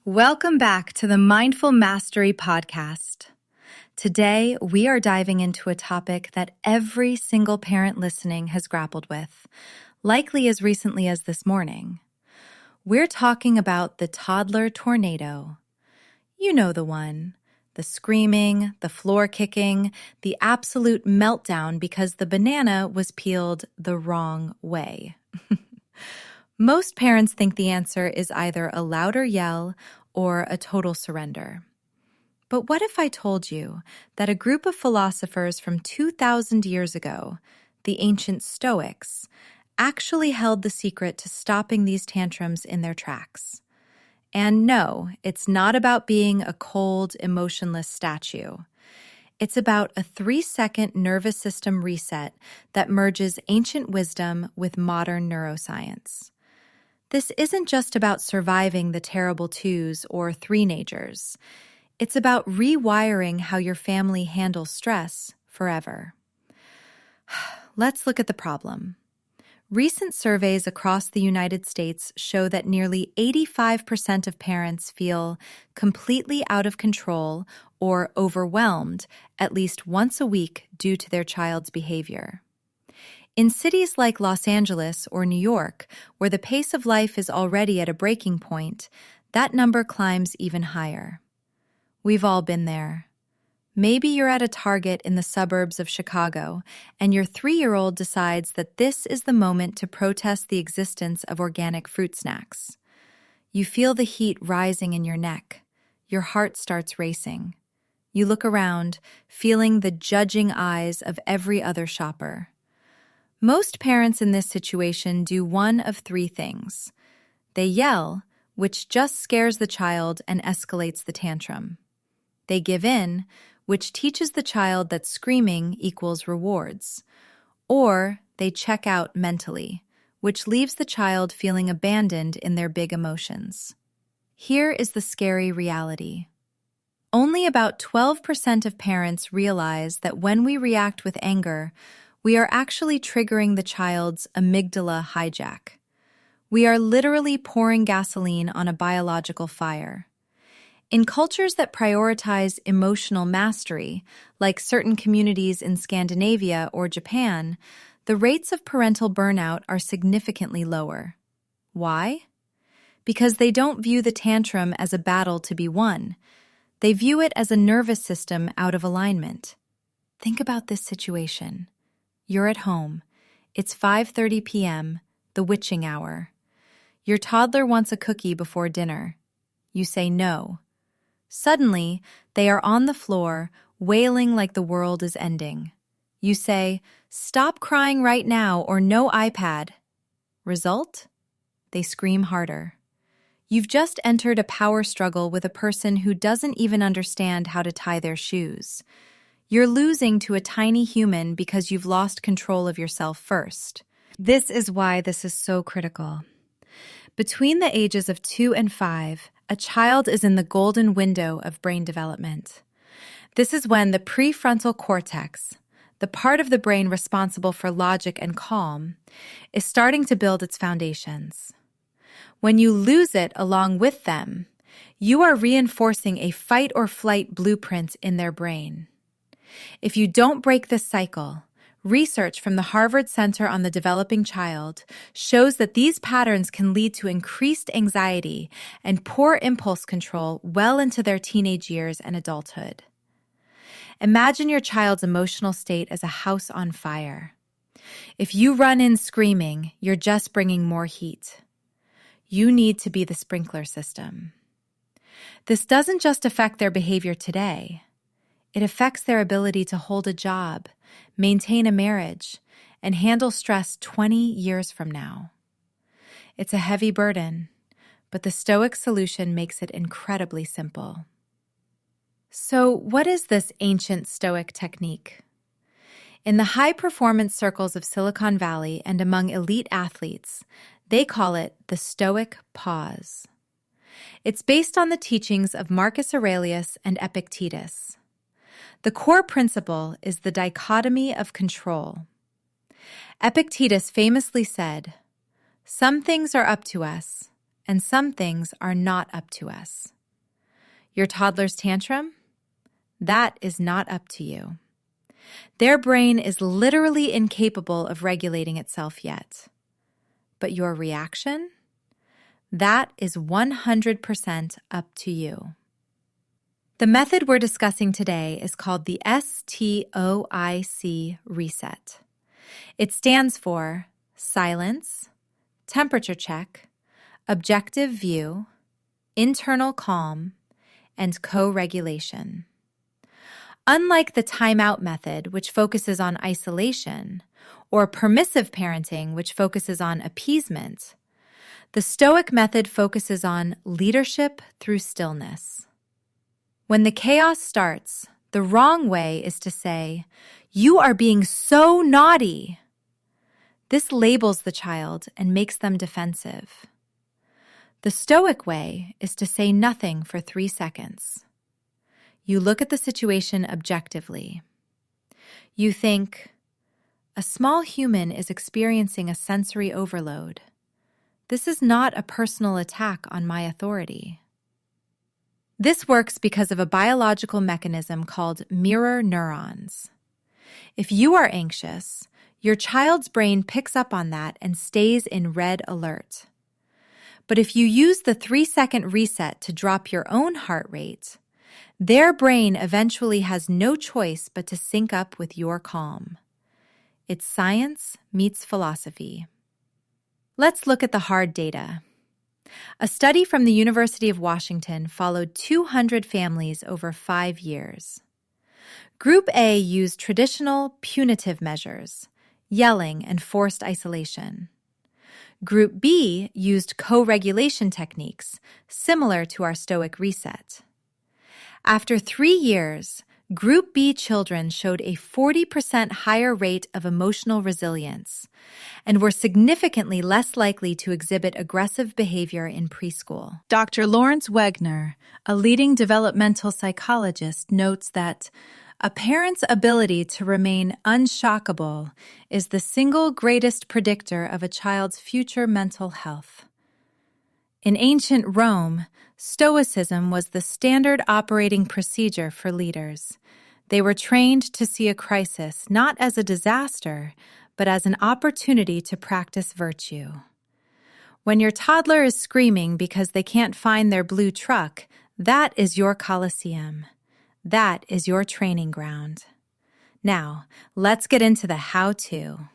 Welcome back to the Mindful Mastery Podcast. Today, we are diving into a topic that every single parent listening has grappled with, likely as recently as this morning. We're talking about the toddler tornado. You know the one. The screaming, the floor kicking, the absolute meltdown because the banana was peeled the wrong way. Most parents think the answer is either a louder yell or a total surrender. But what if I told you that a group of philosophers from 2,000 years ago, the ancient Stoics, actually held the secret to stopping these tantrums in their tracks? And no, it's not about being a cold, emotionless statue. It's about a 3-second nervous system reset that merges ancient wisdom with modern neuroscience. This isn't just about surviving the terrible twos or three-nagers. It's about rewiring how your family handles stress forever. Let's look at the problem. Recent surveys across the United States show that nearly 85% of parents feel completely out of control or overwhelmed at least once a week due to their child's behavior. In cities like Los Angeles or New York, where the pace of life is already at a breaking point, that number climbs even higher. We've all been there. Maybe you're at a Target in the suburbs of Chicago, and your 3-year-old decides that this is the moment to protest the existence of organic fruit snacks. You feel the heat rising in your neck. Your heart starts racing. You look around, feeling the judging eyes of every other shopper. Most parents in this situation do one of 3 things. They yell, which just scares the child and escalates the tantrum. They give in, which teaches the child that screaming equals rewards. Or they check out mentally, which leaves the child feeling abandoned in their big emotions. Here is the scary reality. Only about 12% of parents realize that when we react with anger, we are actually triggering the child's Amygdala Hijack. We are literally pouring gasoline on a biological fire. In cultures that prioritize emotional mastery, like certain communities in Scandinavia or Japan, the rates of parental burnout are significantly lower. Why? Because they don't view the tantrum as a battle to be won. They view it as a nervous system out of alignment. Think about this situation. You're at home. It's 5:30 p.m., the witching hour. Your toddler wants a cookie before dinner. You say no. Suddenly, they are on the floor, wailing like the world is ending. You say, "Stop crying right now or no iPad." Result? They scream harder. You've just entered a power struggle with a person who doesn't even understand how to tie their shoes. You're losing to a tiny human because you've lost control of yourself first. This is why this is so critical. Between the ages of 2 and 5, a child is in the golden window of brain development. This is when the prefrontal cortex, the part of the brain responsible for logic and calm, is starting to build its foundations. When you lose it along with them, you are reinforcing a fight-or-flight blueprint in their brain. If you don't break this cycle, research from the Harvard Center on the Developing Child shows that these patterns can lead to increased anxiety and poor impulse control well into their teenage years and adulthood. Imagine your child's emotional state as a house on fire. If you run in screaming, you're just bringing more heat. You need to be the sprinkler system. This doesn't just affect their behavior today. It affects their ability to hold a job, maintain a marriage, and handle stress 20 years from now. It's a heavy burden, but the Stoic solution makes it incredibly simple. So, what is this ancient Stoic technique? In the high-performance circles of Silicon Valley and among elite athletes, they call it the Stoic pause. It's based on the teachings of Marcus Aurelius and Epictetus. The core principle is the dichotomy of control. Epictetus famously said, "Some things are up to us, and some things are not up to us. Your toddler's tantrum? That is not up to you. Their brain is literally incapable of regulating itself yet. But your reaction? That is 100% up to you. The method we're discussing today is called the S.T.O.I.C reset. It stands for silence, temperature check, objective view, internal calm, and co-regulation. Unlike the timeout method, which focuses on isolation, or permissive parenting, which focuses on appeasement, the Stoic method focuses on leadership through stillness. When the chaos starts, the wrong way is to say, "You are being so naughty." This labels the child and makes them defensive. The Stoic way is to say nothing for 3 seconds. You look at the situation objectively. You think, a small human is experiencing a sensory overload. This is not a personal attack on my authority. This works because of a biological mechanism called mirror neurons. If you are anxious, your child's brain picks up on that and stays in red alert. But if you use the 3-second reset to drop your own heart rate, their brain eventually has no choice but to sync up with your calm. It's science meets philosophy. Let's look at the hard data. A study from the University of Washington followed 200 families over 5 years. Group A used traditional punitive measures, yelling and forced isolation. Group B used co-regulation techniques, similar to our Stoic reset. After 3 years, Group B children showed a 40% higher rate of emotional resilience and were significantly less likely to exhibit aggressive behavior in preschool. Dr. Lawrence Wegner, a leading developmental psychologist, notes that a parent's ability to remain unshockable is the single greatest predictor of a child's future mental health. In ancient Rome, Stoicism was the standard operating procedure for leaders. They were trained to see a crisis not as a disaster, but as an opportunity to practice virtue. When your toddler is screaming because they can't find their blue truck, that is your Colosseum. That is your training ground. Now, let's get into the how-to.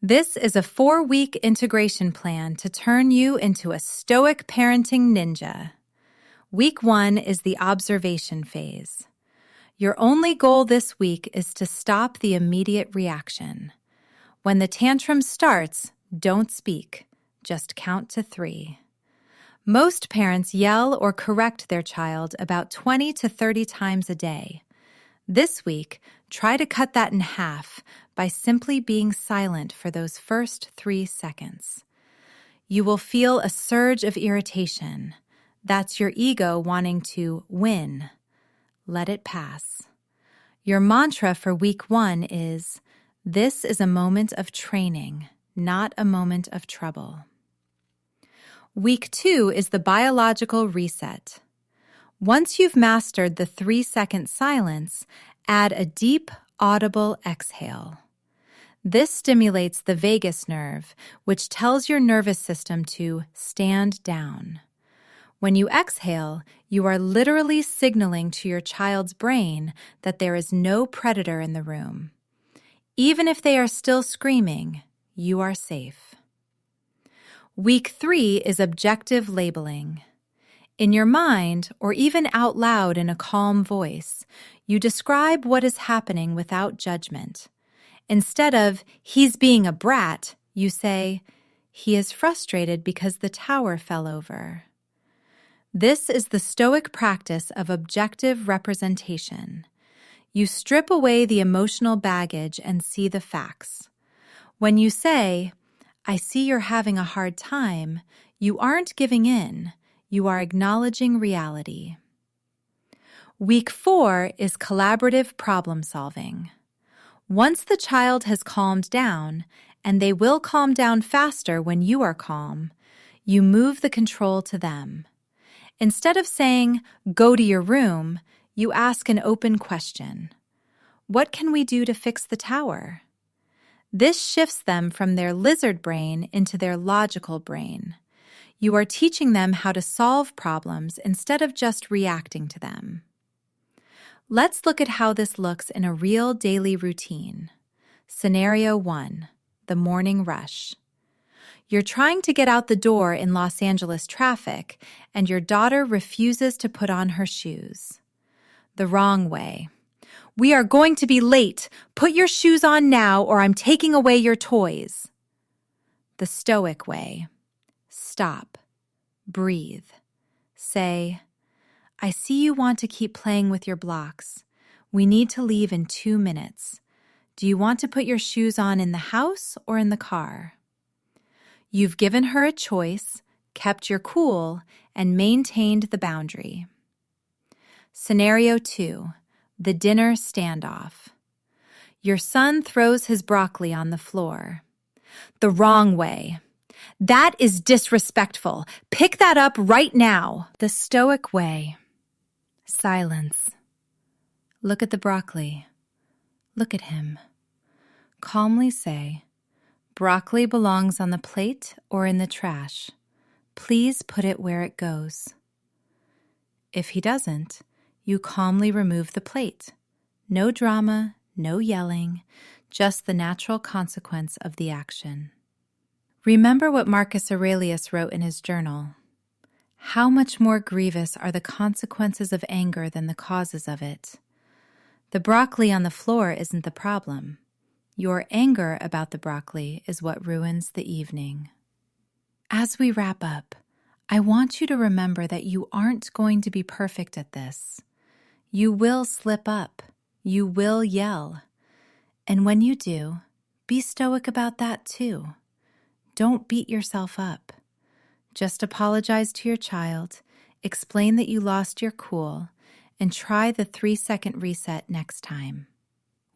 This is a 4-week integration plan to turn you into a Stoic parenting ninja. Week 1 is the observation phase. Your only goal this week is to stop the immediate reaction. When the tantrum starts, don't speak. Just count to 3. Most parents yell or correct their child about 20 to 30 times a day. This week, try to cut that in half by simply being silent for those first 3 seconds. You will feel a surge of irritation. That's your ego wanting to win. Let it pass. Your mantra for week 1 is, "This is a moment of training, not a moment of trouble." Week 2 is the biological reset. Once you've mastered the 3-second silence, add a deep, audible exhale. This stimulates the vagus nerve, which tells your nervous system to stand down. When you exhale, you are literally signaling to your child's brain that there is no predator in the room. Even if they are still screaming, you are safe. Week 3 is objective labeling. In your mind, or even out loud in a calm voice, you describe what is happening without judgment. Instead of, "He's being a brat," you say, "He is frustrated because the tower fell over." This is the Stoic practice of objective representation. You strip away the emotional baggage and see the facts. When you say, "I see you're having a hard time," you aren't giving in. You are acknowledging reality. Week 4 is collaborative problem solving. Once the child has calmed down, and they will calm down faster when you are calm, You move the control to them. Instead of saying, "Go to your room," you ask an open question. "What can we do to fix the tower?" This shifts them from their lizard brain into their logical brain. You are teaching them how to solve problems instead of just reacting to them. Let's look at how this looks in a real daily routine. Scenario 1, the morning rush. You're trying to get out the door in Los Angeles traffic, and your daughter refuses to put on her shoes. The wrong way. "We are going to be late. Put your shoes on now, or I'm taking away your toys." The Stoic way. Stop. Breathe. Say, "I see you want to keep playing with your blocks. We need to leave in 2 minutes. Do you want to put your shoes on in the house or in the car?" You've given her a choice, kept your cool, and maintained the boundary. Scenario 2, the dinner standoff. Your son throws his broccoli on the floor. The wrong way. "That is disrespectful. Pick that up right now." The Stoic way. Silence. Look at the broccoli. Look at him. Calmly say, "Broccoli belongs on the plate or in the trash. Please put it where it goes." If he doesn't, you calmly remove the plate. No drama, no yelling, just the natural consequence of the action. Remember what Marcus Aurelius wrote in his journal. How much more grievous are the consequences of anger than the causes of it? The broccoli on the floor isn't the problem. Your anger about the broccoli is what ruins the evening. As we wrap up, I want you to remember that you aren't going to be perfect at this. You will slip up. You will yell. And when you do, be stoic about that too. Don't beat yourself up. Just apologize to your child, explain that you lost your cool, and try the 3-second reset next time.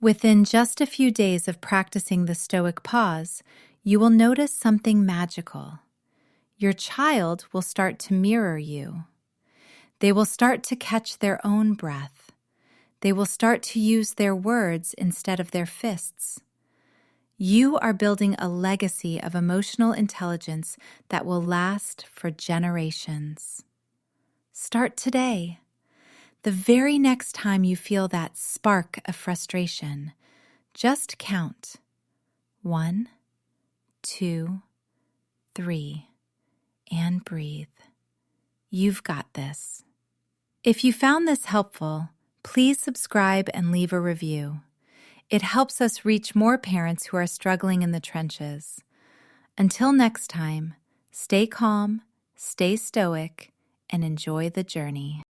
Within just a few days of practicing the Stoic pause, you will notice something magical. Your child will start to mirror you. They will start to catch their own breath. They will start to use their words instead of their fists. You are building a legacy of emotional intelligence that will last for generations. Start today. The very next time you feel that spark of frustration, just count 1, 2, 3, and breathe. You've got this. If you found this helpful, please subscribe and leave a review. It helps us reach more parents who are struggling in the trenches. Until next time, stay calm, stay stoic, and enjoy the journey.